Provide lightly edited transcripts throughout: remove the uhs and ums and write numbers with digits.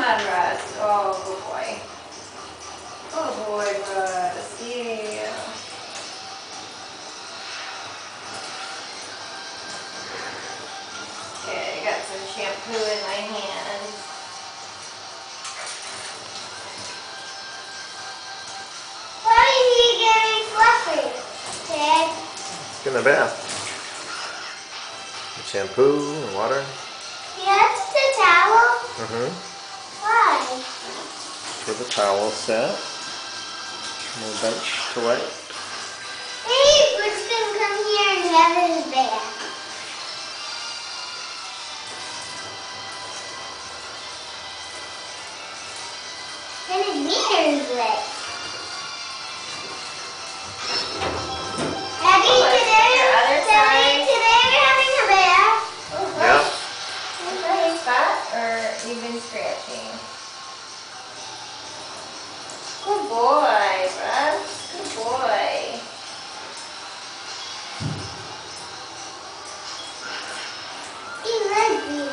on, Russ. Oh, good boy. Oh boy, Russ. Yeah. Okay, I got some shampoo in my hands. Why is he getting fluffy, Dad? Get in the bath. Shampoo and water. That's the towel? Mm-hmm. Why? For the towel set. No bench to wipe. Hey, Bruce can come here and have his bath. And his mirror's wet. Daddy, today we're having a bath. Oh, Yeah. Is that a spot or you've been scratching? Good boy, Russ. Good boy. He loves you.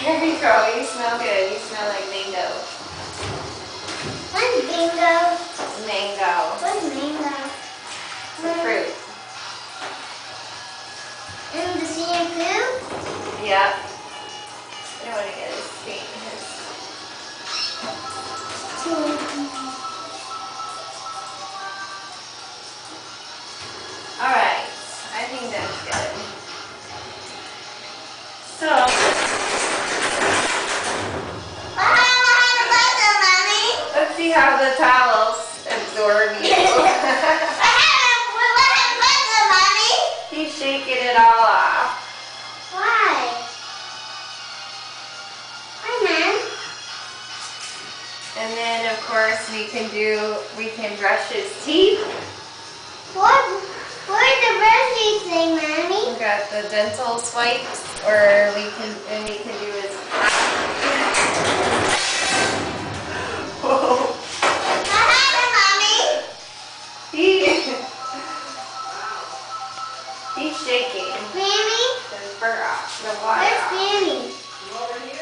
There you go. You smell good. You smell like mango. What's bingo? Mango. What's mango? The fruit. And the shampoo? Yeah. I don't want to get his feet. Alright. I think that's good. So, let's see how the towels absorb you. He's shaking it all off. Why? Hi, Mom. And then of course we can brush his teeth. Where's the birthday thing, Mommy? We got the dental swipes, or we can do his Whoa. He's shaking. Mammy? His fur off, the water Where's off. Mammy? Over here.